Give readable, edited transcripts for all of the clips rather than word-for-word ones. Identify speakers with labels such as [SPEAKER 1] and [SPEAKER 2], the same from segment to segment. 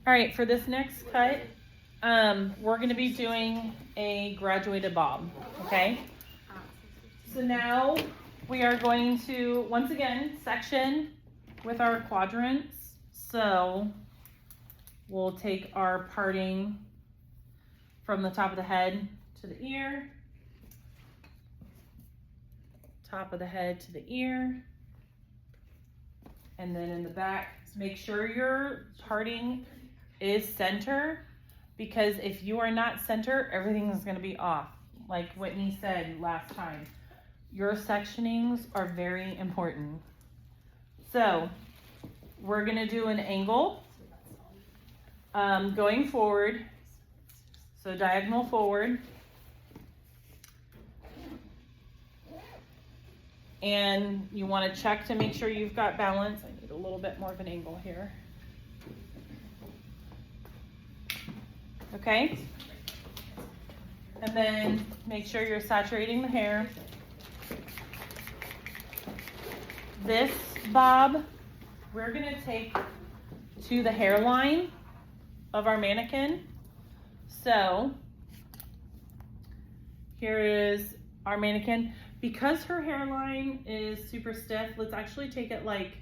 [SPEAKER 1] All right, for this next cut, we're gonna be doing a graduated bob, okay? So now we are going to, once again, section with our quadrants. So we'll take our parting from the top of the head to the ear, top of the head to the ear, and then in the back, make sure your parting is center, because if you are not center, everything is gonna be off. Like Whitney said last time, your sectionings are very important. So we're gonna do an angle going forward, so diagonal forward. And you want to check to make sure you've got balance. I need a little bit more of an angle here. Okay. And then make sure you're saturating the hair. This bob, we're going to take to the hairline of our mannequin. So here is our mannequin. Because her hairline is super stiff, let's actually take it like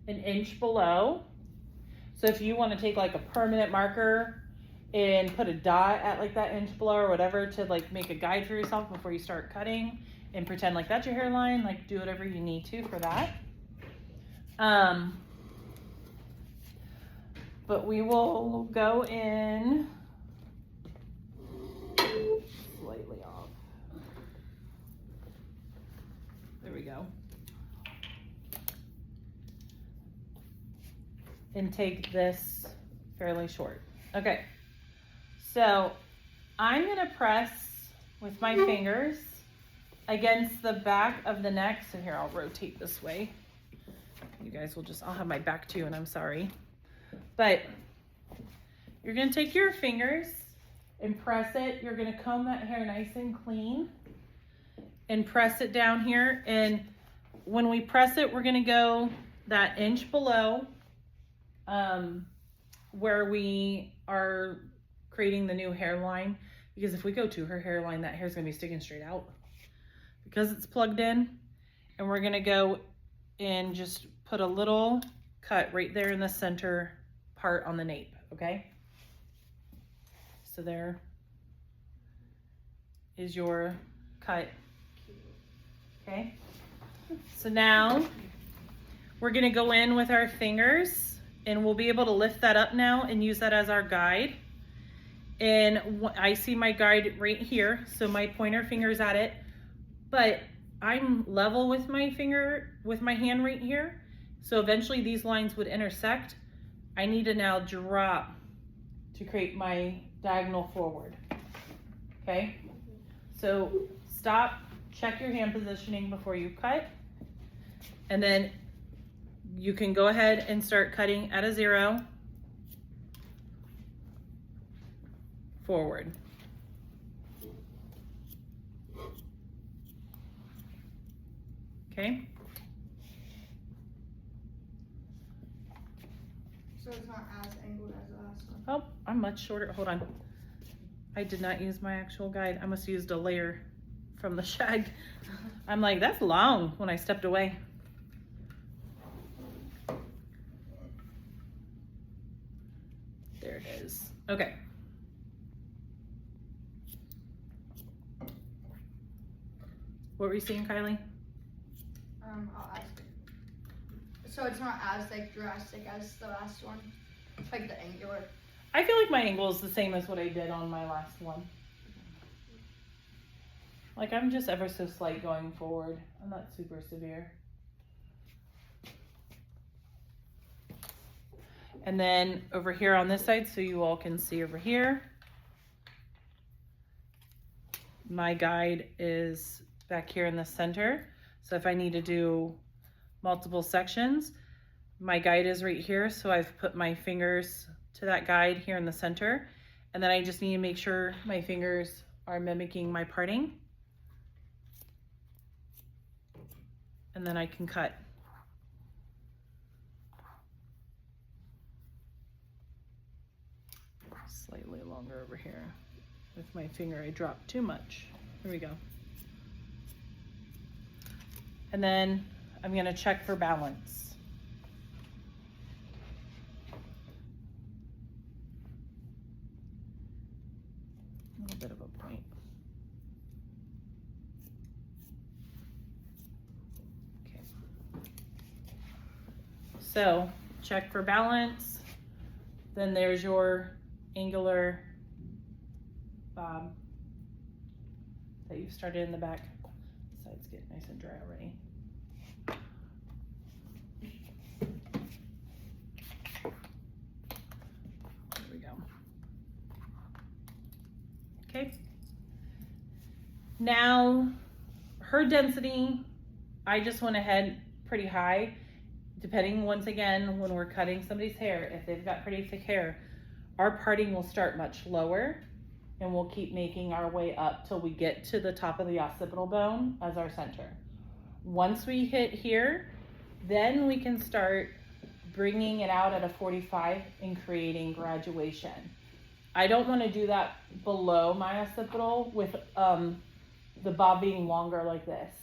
[SPEAKER 1] an inch below. So if you want to take like a permanent marker and put a dot at like that inch below or whatever to like make a guide for yourself before you start cutting and pretend like that's your hairline, like do whatever you need to for that. But we will go in slightly off. There we go. And take this fairly short. Okay, so I'm gonna press with my fingers against the back of the neck. So here, I'll rotate this way. You guys will just, I'll have my back too, and I'm sorry. But you're gonna take your fingers and press it. You're gonna comb that hair nice and clean and press it down here. And when we press it, we're gonna go that inch below where we are creating the new hairline. Because if we go to her hairline, that hair's gonna be sticking straight out because it's plugged in. And we're gonna go and just put a little cut right there in the center part on the nape, okay? So there is your cut. Okay, so now we're gonna go in with our fingers and we'll be able to lift that up now and use that as our guide. And I see my guide right here, so my pointer finger's at it, but I'm level with my finger, with my hand right here. So eventually these lines would intersect. I need to now drop to create my diagonal forward. Okay, so stop. Check your hand positioning before you cut, and then you can go ahead and start cutting at a 0 forward. Okay.
[SPEAKER 2] So it's not as angled as the last one?
[SPEAKER 1] Oh, I'm much shorter. Hold on. I did not use my actual guide. I must have used a layer from the shag. I'm like, that's long when I stepped away. There it is. Okay. What were you saying, Kylie?
[SPEAKER 2] I'll ask. So it's not as like drastic as the last one, like the angular.
[SPEAKER 1] I feel like my angle is the same as what I did on my last one. Like I'm just ever so slight going forward. I'm not super severe. And then over here on this side, so you all can see over here, my guide is back here in the center. So if I need to do multiple sections, my guide is right here. So I've put my fingers to that guide here in the center. And then I just need to make sure my fingers are mimicking my parting. And then I can cut. Slightly longer over here. With my finger, I dropped too much. Here we go. And then I'm gonna check for balance. A little bit of a point. Okay. So check for balance. Then there's your angular bob that you've started in the back. The sides get nice and dry already. There we go. Okay. Now, her density, I just went ahead pretty high, depending once again when we're cutting somebody's hair. If they've got pretty thick hair, our parting will start much lower and we'll keep making our way up till we get to the top of the occipital bone as our center. Once we hit here, then we can start bringing it out at a 45 and creating graduation. I don't want to do that below my occipital with the bob being longer like this.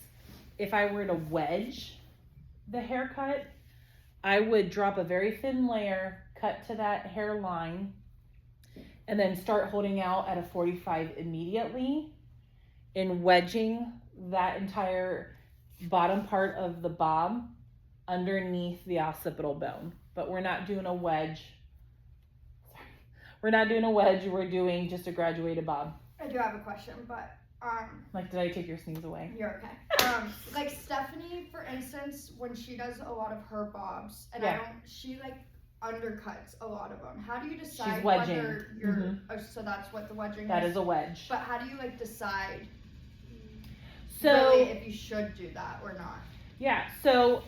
[SPEAKER 1] If I were to wedge the haircut, I would drop a very thin layer, cut to that hairline, and then start holding out at a 45 immediately and wedging that entire bottom part of the bob underneath the occipital bone. But we're not doing a wedge. We're not doing a wedge, we're doing just a graduated bob.
[SPEAKER 2] I do have a question, but
[SPEAKER 1] like, did I take your sneeze away?
[SPEAKER 2] you're okay. Like Stephanie, for instance, when she does a lot of her bobs, and
[SPEAKER 1] Yeah.
[SPEAKER 2] she like undercuts a lot of them. How do you decide
[SPEAKER 1] She's wedging.
[SPEAKER 2] whether you're? Oh, so that's what the wedging
[SPEAKER 1] That
[SPEAKER 2] is.
[SPEAKER 1] is a wedge.
[SPEAKER 2] But how do you like decide
[SPEAKER 1] So
[SPEAKER 2] really if you should do that or not?
[SPEAKER 1] yeah, so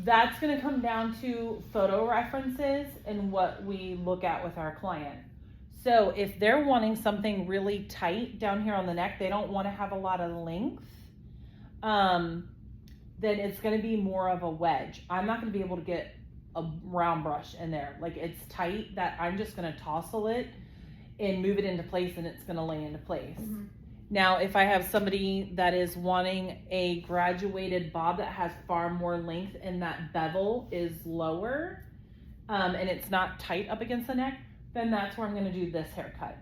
[SPEAKER 1] that's going to come down to photo references and what we look at with our client. So if they're wanting something really tight down here on the neck, they don't want to have a lot of length, then it's going to be more of a wedge. I'm not going to be able to get a round brush in there. Like, it's tight that I'm just going to tousle it and move it into place, and it's going to lay into place.
[SPEAKER 2] Mm-hmm.
[SPEAKER 1] Now, if I have somebody that is wanting a graduated bob that has far more length and that bevel is lower, and it's not tight up against the neck, then that's where I'm going to do this haircut,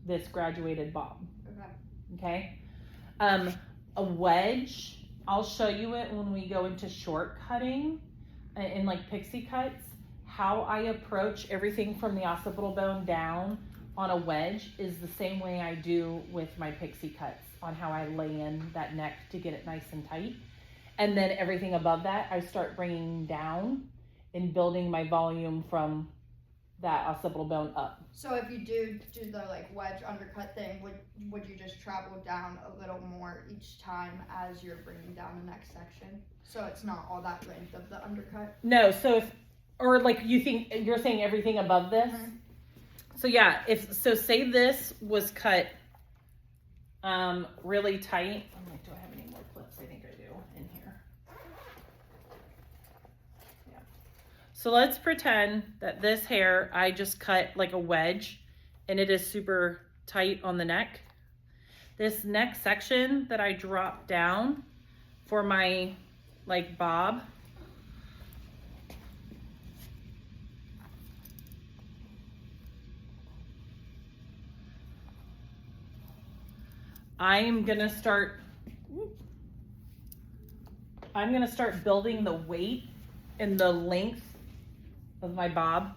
[SPEAKER 1] this graduated bob.
[SPEAKER 2] Okay.
[SPEAKER 1] Okay. A wedge, I'll show you it when we go into short cutting in like pixie cuts, how I approach everything from the occipital bone down on a wedge is the same way I do with my pixie cuts, on how I lay in that neck to get it nice and tight. And then everything above that, I start bringing down and building my volume from that occipital bone up.
[SPEAKER 2] So if you do the like wedge undercut thing, would you just travel down a little more each time as you're bringing down the next section? So it's not all that length of the undercut?
[SPEAKER 1] No, so if, or like you're saying everything above this?
[SPEAKER 2] Mm-hmm.
[SPEAKER 1] So yeah, say this was cut really tight. I'm like, do I have any more clips? I think I do in here. Yeah. So let's pretend that this hair I just cut like a wedge and it is super tight on the neck. This next section that I dropped down for my like bob, I'm gonna start building the weight and the length of my bob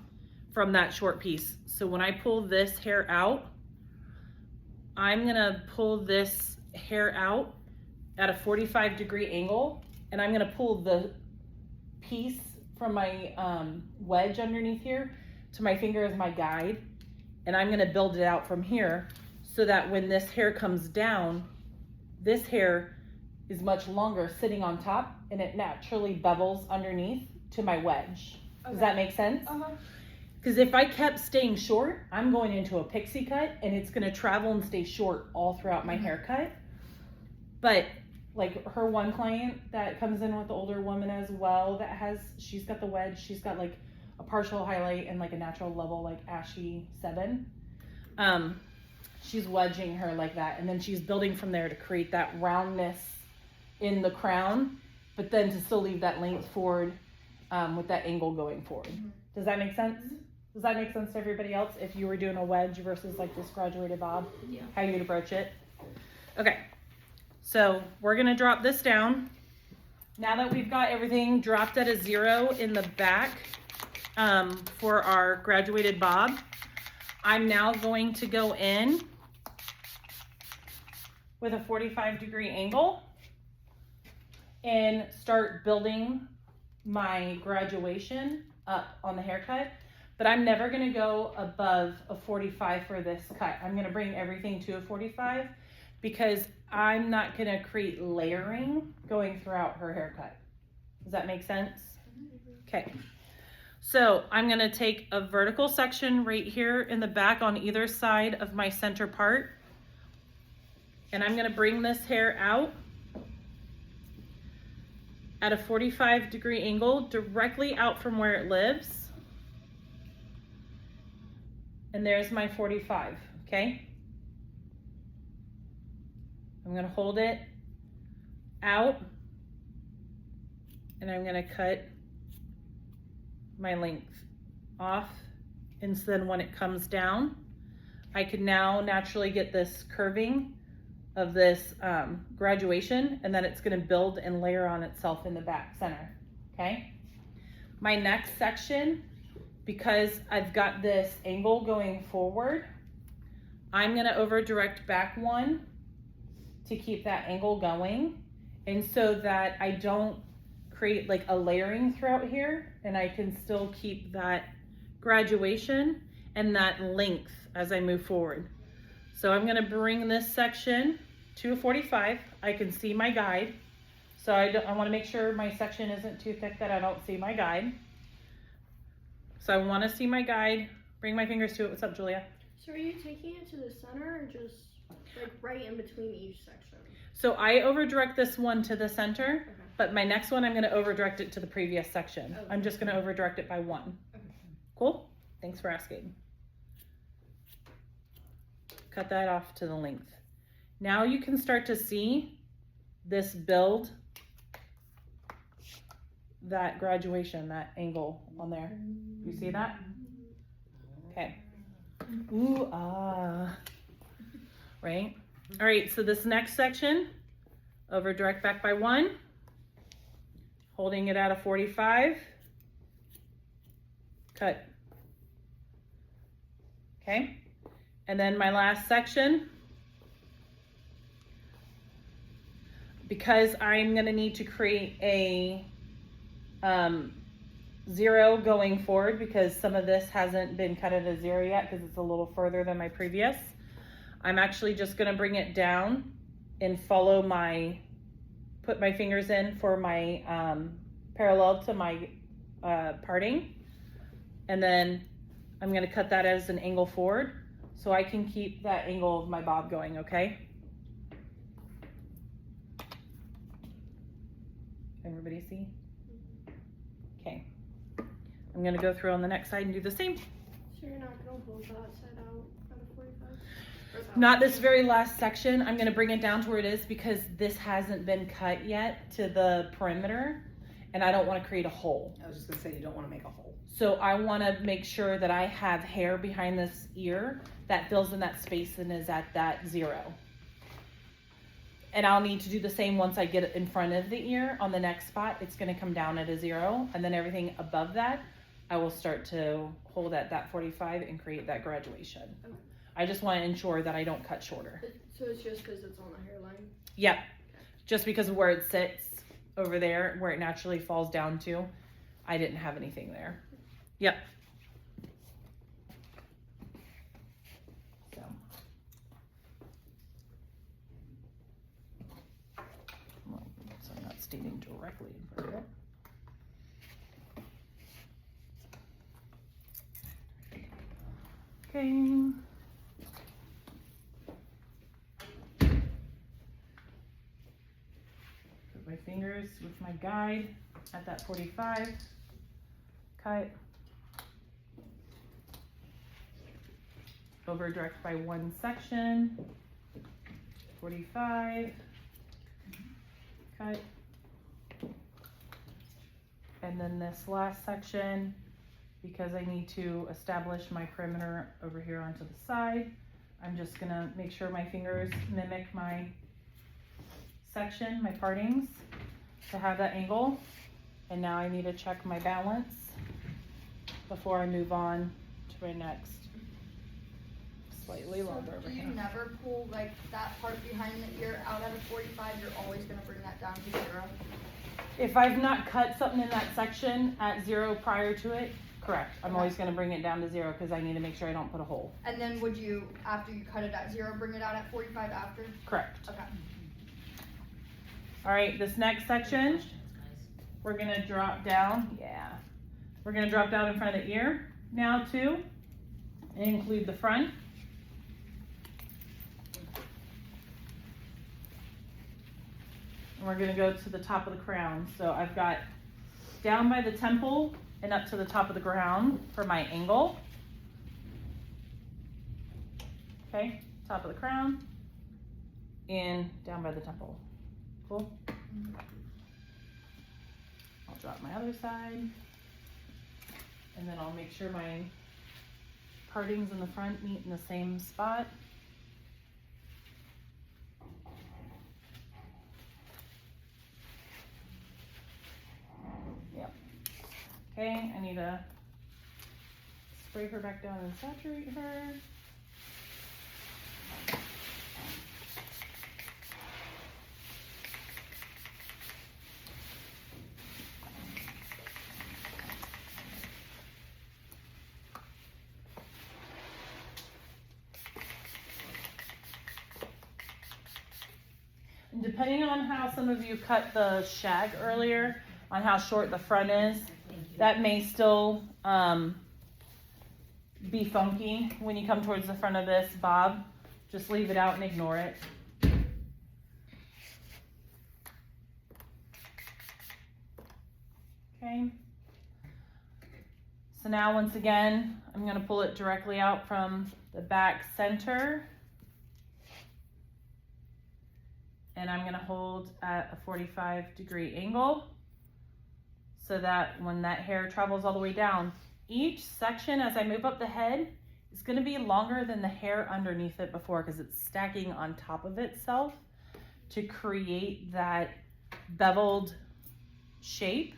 [SPEAKER 1] from that short piece. So when I pull this hair out, I'm gonna pull this hair out at a 45-degree angle, and I'm gonna pull the piece from my wedge underneath here to my finger as my guide, and I'm gonna build it out from here, so that when this hair comes down, this hair is much longer sitting on top, and it naturally bevels underneath to my wedge.
[SPEAKER 2] Okay.
[SPEAKER 1] Does that make sense?
[SPEAKER 2] Uh-huh.
[SPEAKER 1] Because if I kept staying short, I'm going into a pixie cut, and it's gonna travel and stay short all throughout my haircut. But like her one client that comes in with the older woman as well, she's got the wedge, she's got like a partial highlight and like a natural level, like ashy 7. She's wedging her like that, and then she's building from there to create that roundness in the crown, but then to still leave that length forward with that angle going forward. Does that make sense? Does that make sense to everybody else? If you were doing a wedge versus like this graduated bob,
[SPEAKER 3] Yeah.
[SPEAKER 1] how you would approach it? Okay, so we're gonna drop this down. Now that we've got everything dropped at a 0 in the back for our graduated bob, I'm now going to go in with a 45-degree angle and start building my graduation up on the haircut. But I'm never gonna go above a 45 for this cut. I'm gonna bring everything to a 45 because I'm not gonna create layering going throughout her haircut. Does that make sense? Okay. So I'm gonna take a vertical section right here in the back on either side of my center part. And I'm gonna bring this hair out at a 45-degree angle directly out from where it lives. And there's my 45, okay? I'm gonna hold it out and I'm gonna cut my length off. And so then when it comes down, I can now naturally get this curving of this graduation, and then it's gonna build and layer on itself in the back center, okay? My next section, because I've got this angle going forward, I'm gonna over direct back 1 to keep that angle going, and so that I don't create like a layering throughout here, and I can still keep that graduation and that length as I move forward. So I'm gonna bring this section to a 45. I can see my guide. So I wanna make sure my section isn't too thick that I don't see my guide. So I wanna see my guide, bring my fingers to it. What's up, Julia?
[SPEAKER 3] So are you taking it to the center or just like right in between each section?
[SPEAKER 1] So I over direct this one to the center,
[SPEAKER 3] Okay.
[SPEAKER 1] but my next one, I'm gonna over direct it to the previous section.
[SPEAKER 3] Okay.
[SPEAKER 1] I'm just gonna over direct it by 1.
[SPEAKER 3] Okay.
[SPEAKER 1] Cool? Thanks for asking. Cut that off to the length. Now you can start to see this build, that graduation, that angle on there. You see that? Okay. Ooh, ah. Right? All right, so this next section, over direct back by 1, holding it at a 45, cut. Okay, and then my last section, because I'm gonna need to create a 0 going forward, because some of this hasn't been cut at a 0 yet because it's a little further than my previous. I'm actually just gonna bring it down and follow my, put my fingers in for my parallel to my parting, and then I'm gonna cut that as an angle forward so I can keep that angle of my bob going, okay? Everybody see? Okay. I'm gonna go through on the next side and do the same.
[SPEAKER 3] So you're not gonna hold that side out at a 45? Or that
[SPEAKER 1] Not this
[SPEAKER 3] one?
[SPEAKER 1] very last section. I'm gonna bring it down to where it is because this hasn't been cut yet to the perimeter, and I don't wanna create a hole.
[SPEAKER 4] I was just gonna say, you don't wanna make a hole.
[SPEAKER 1] So I wanna make sure that I have hair behind this ear that fills in that space and is at that 0. And I'll need to do the same once I get it in front of the ear. On the next spot, it's gonna come down at a 0, and then everything above that, I will start to hold at that 45 and create that graduation.
[SPEAKER 3] Okay.
[SPEAKER 1] I just wanna ensure that I don't cut shorter.
[SPEAKER 3] So it's just because it's on the hairline?
[SPEAKER 1] Yep, just because of where it sits over there, where it naturally falls down to, I didn't have anything there. Yep. So. So I'm not standing directly in front of it. Okay. Put my fingers with my guide at that 45. Cut. over direct by one section, 45, cut. And then this last section, because I need to establish my perimeter over here onto the side, I'm just gonna make sure my fingers mimic my section, my partings, to have that angle. And now I need to check my balance before I move on to my next. Slightly longer
[SPEAKER 2] So
[SPEAKER 1] over
[SPEAKER 2] do you
[SPEAKER 1] here.
[SPEAKER 2] never pull like that part behind the ear out at a 45? You're always gonna bring that down to 0.
[SPEAKER 1] If I've not cut something in that section at 0 prior to it, correct. I'm always gonna bring it down to 0 because I need to make sure I don't put a hole.
[SPEAKER 2] And then would you, after you cut it at 0, bring it out at 45 after?
[SPEAKER 1] Correct.
[SPEAKER 2] Okay.
[SPEAKER 1] All right, this next section, we're gonna drop down, we're gonna drop down in front of the ear now too, and include the front. And we're gonna go to the top of the crown. So I've got down by the temple and up to the top of the crown for my angle. Okay, top of the crown and down by the temple. Cool. I'll drop my other side, and then I'll make sure my partings in the front meet in the same spot. Yep. Okay, I need to spray her back down and saturate her. Depending on how some of you cut the shag earlier, on how short the front is, that may still be funky when you come towards the front of this bob. Just leave it out and ignore it. Okay. So now once again, I'm going to pull it directly out from the back center. And I'm gonna hold at a 45-degree angle so that when that hair travels all the way down, each section as I move up the head is gonna be longer than the hair underneath it before because it's stacking on top of itself to create that beveled shape,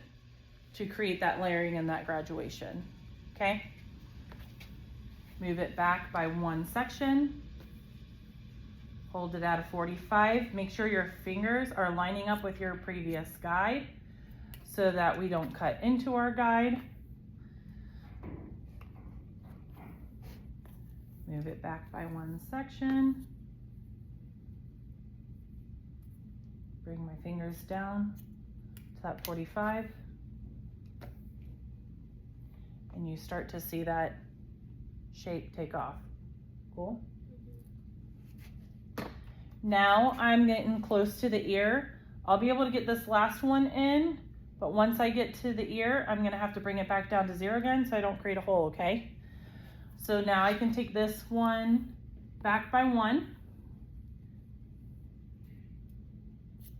[SPEAKER 1] to create that layering and that graduation, okay? Move it back by one section. Hold it at a 45. Make sure your fingers are lining up with your previous guide so that we don't cut into our guide. Move it back by one section. Bring my fingers down to that 45. And you start to see that shape take off. Cool? Now I'm getting close to the ear. I'll be able to get this last one in, but once I get to the ear, I'm gonna have to bring it back down to 0 again so I don't create a hole, okay? So now I can take this one back by one.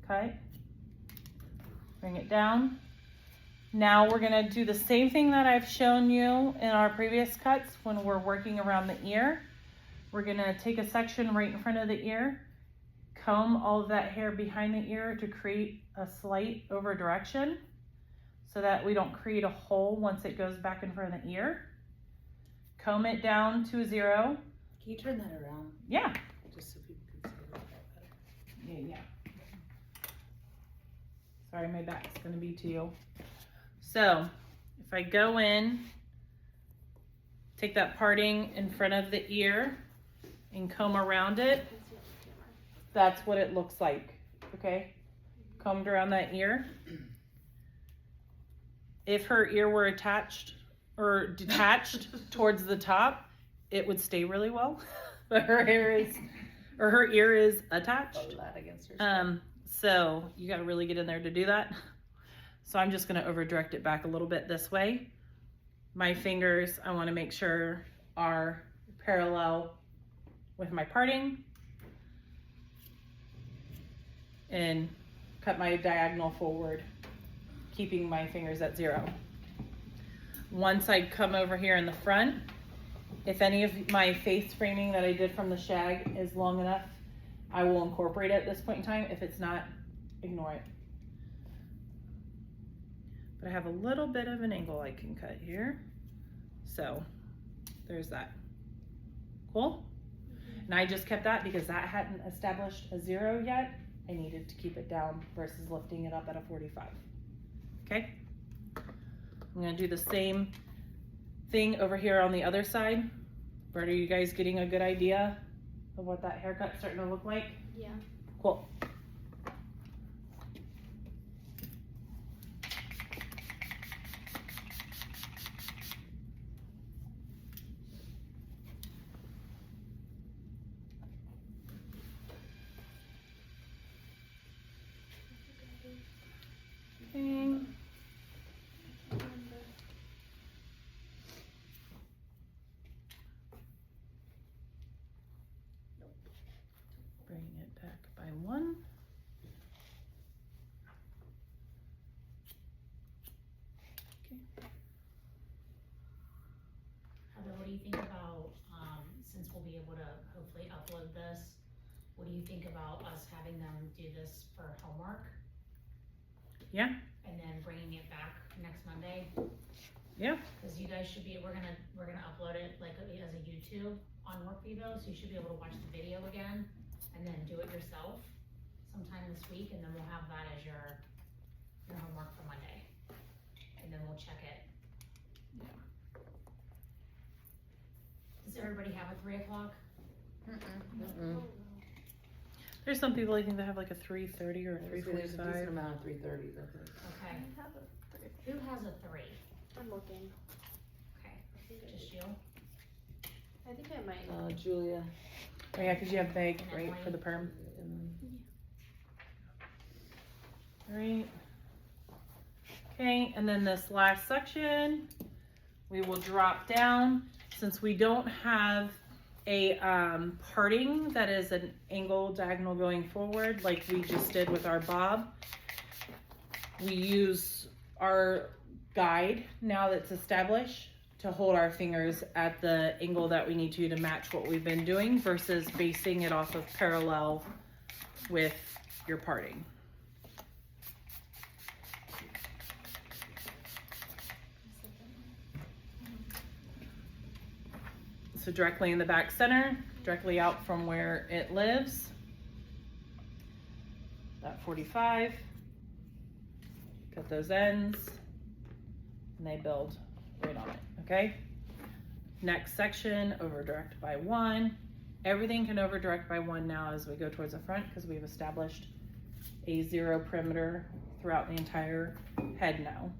[SPEAKER 1] Okay. Bring it down. Now we're gonna do the same thing that I've shown you in our previous cuts when we're working around the ear. We're gonna take a section right in front of the ear, comb all of that hair behind the ear to create a slight over direction so that we don't create a hole once it goes back in front of the ear. Comb it down to 0.
[SPEAKER 4] Can you turn that around?
[SPEAKER 1] Yeah.
[SPEAKER 4] Just so people can see it better.
[SPEAKER 1] Yeah. Sorry, my back's gonna be to you. So if I go in, take that parting in front of the ear and comb around it, that's what it looks like, okay? Combed around that ear. If her ear were attached or detached towards the top, it would stay really well. But her ear is attached.
[SPEAKER 4] Hold that against her.
[SPEAKER 1] So you gotta really get in there to do that. So I'm just gonna over direct it back a little bit this way. My fingers, I wanna make sure are parallel with my parting and cut my diagonal forward, keeping my fingers at 0. Once I come over here in the front, if any of my face framing that I did from the shag is long enough, I will incorporate it at this point in time. If it's not, ignore it. But I have a little bit of an angle I can cut here. So there's that. Cool? And I just kept that because that hadn't established a 0 yet. I needed to keep it down versus lifting it up at a 45. Okay? I'm gonna do the same thing over here on the other side. But are you guys getting a good idea of what that haircut's starting to look like?
[SPEAKER 3] Yeah.
[SPEAKER 1] Cool. Okay. Bring it back by 1.
[SPEAKER 5] Heather, what do you think about, since we'll be able to hopefully upload this, what do you think about us having them do this for homework?
[SPEAKER 1] Yeah.
[SPEAKER 5] And then bringing it back next Monday?
[SPEAKER 1] Yeah.
[SPEAKER 5] Cause you guys should be, we're gonna upload it like as a YouTube on Workvivo, so you should be able to watch the video again and then do it yourself sometime this week, and then we'll have that as your homework for Monday. And then we'll check it. Does everybody have a 3 o'clock?
[SPEAKER 1] There's some people I think that have like a 3:30 or a
[SPEAKER 4] There's a decent
[SPEAKER 1] 3:45.
[SPEAKER 4] amount of 3:30s, I think.
[SPEAKER 5] Okay.
[SPEAKER 3] I have a,
[SPEAKER 5] Who has a 3?
[SPEAKER 3] I'm looking.
[SPEAKER 5] Okay,
[SPEAKER 3] I think I
[SPEAKER 5] just
[SPEAKER 3] do.
[SPEAKER 5] you?
[SPEAKER 3] I think I might.
[SPEAKER 4] Julia.
[SPEAKER 1] Oh yeah, because you have Meg, right, for the perm. Right. Okay, and then this last section, we will drop down. Since we don't have a parting that is an angle diagonal going forward like we just did with our bob, we use our guide now that's established to hold our fingers at the angle that we need to match what we've been doing versus basing it off of parallel with your parting. So directly in the back center, directly out from where it lives. That 45. Cut those ends. And they build right on it, okay? Next section, over direct by 1. Everything can over direct by 1 now as we go towards the front because we've established a 0 perimeter throughout the entire head now.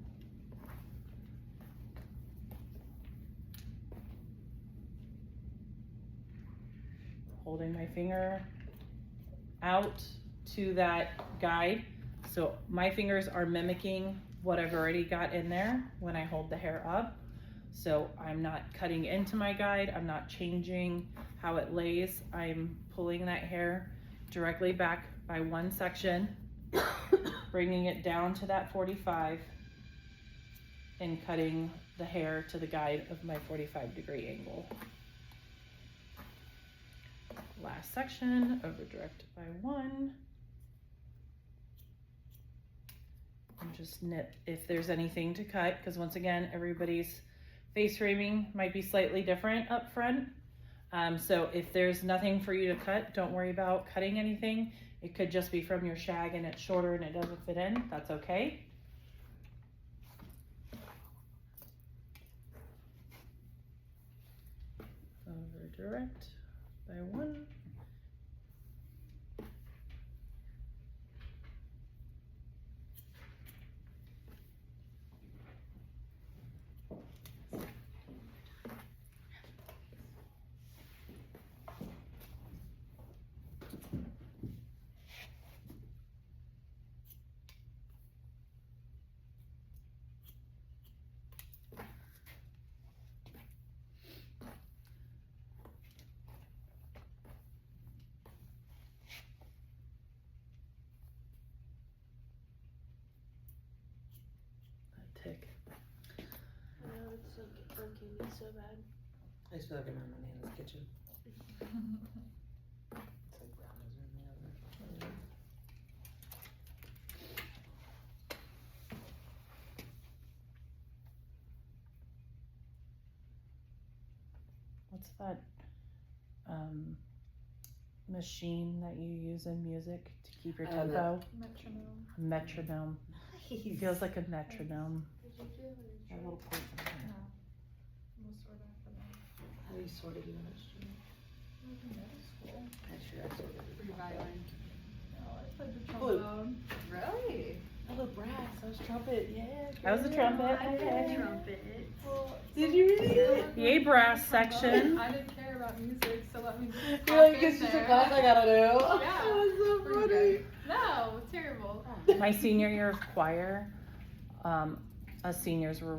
[SPEAKER 1] Holding my finger out to that guide. So my fingers are mimicking what I've already got in there when I hold the hair up. So I'm not cutting into my guide. I'm not changing how it lays. I'm pulling that hair directly back by 1 section, bringing it down to that 45 and cutting the hair to the guide of my 45-degree angle. Last section, over direct by 1. And just nip if there's anything to cut, because once again, everybody's face framing might be slightly different up front. So if there's nothing for you to cut, don't worry about cutting anything. It could just be from your shag and it's shorter and it doesn't fit in. That's okay. Over direct by 1. tick.
[SPEAKER 3] I know it's like irking me so bad.
[SPEAKER 4] I just feel like I'm in my nana's kitchen. It's like brownies are in the oven.
[SPEAKER 1] What's that machine that you use in music to keep your
[SPEAKER 4] The-
[SPEAKER 1] tempo?
[SPEAKER 2] Metronome.
[SPEAKER 1] Metronome.
[SPEAKER 4] Nice.
[SPEAKER 1] Feels like a metronome.
[SPEAKER 3] Did you do
[SPEAKER 4] A
[SPEAKER 3] an
[SPEAKER 4] little point. How do you sort of do an instrument? I sure I sort of do.
[SPEAKER 2] Violin.
[SPEAKER 4] Flute.
[SPEAKER 2] Really?
[SPEAKER 4] Oh, brass. That was trumpet. Yeah.
[SPEAKER 1] That was a
[SPEAKER 4] good.
[SPEAKER 1] trumpet.
[SPEAKER 3] I did
[SPEAKER 1] Okay.
[SPEAKER 3] trumpet.
[SPEAKER 4] Did you really?
[SPEAKER 1] Yay, brass section.
[SPEAKER 6] I didn't care about music, so let me just
[SPEAKER 4] You're
[SPEAKER 6] pop
[SPEAKER 4] like,
[SPEAKER 6] in
[SPEAKER 4] this is a
[SPEAKER 6] there.
[SPEAKER 4] class I gotta do.
[SPEAKER 6] Yeah.
[SPEAKER 4] That was so
[SPEAKER 6] Pretty
[SPEAKER 4] funny.
[SPEAKER 6] good. No, terrible.
[SPEAKER 1] My senior year of choir, us seniors were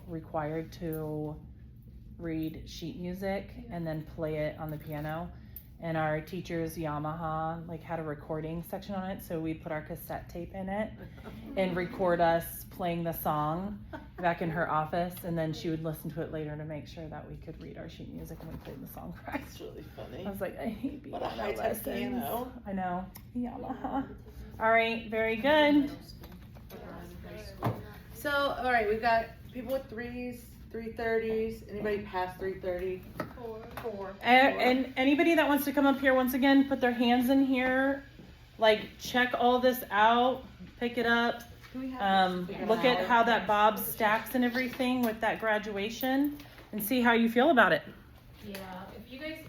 [SPEAKER 1] required to read sheet music and then play it on the piano. And our teacher's Yamaha like had a recording section on it, so we'd put our cassette tape in it and record us playing the song back in her office, and then she would listen to it later to make sure that we could read our sheet music and we played the song right.
[SPEAKER 4] That's really funny.
[SPEAKER 1] I was like, I hate being
[SPEAKER 4] What a
[SPEAKER 1] on
[SPEAKER 4] high-tech
[SPEAKER 1] lessons.
[SPEAKER 4] piano.
[SPEAKER 1] I know, Yamaha. All right, very good.
[SPEAKER 4] So, all right, we've got people with 3s, 330s. Anybody past 330?
[SPEAKER 2] Four.
[SPEAKER 1] And anybody that wants to come up here, once again, put their hands in here, like check all this out, pick it up. Look at how that bob stacks and everything with that graduation, and see how you feel about it.
[SPEAKER 5] Yeah, if you guys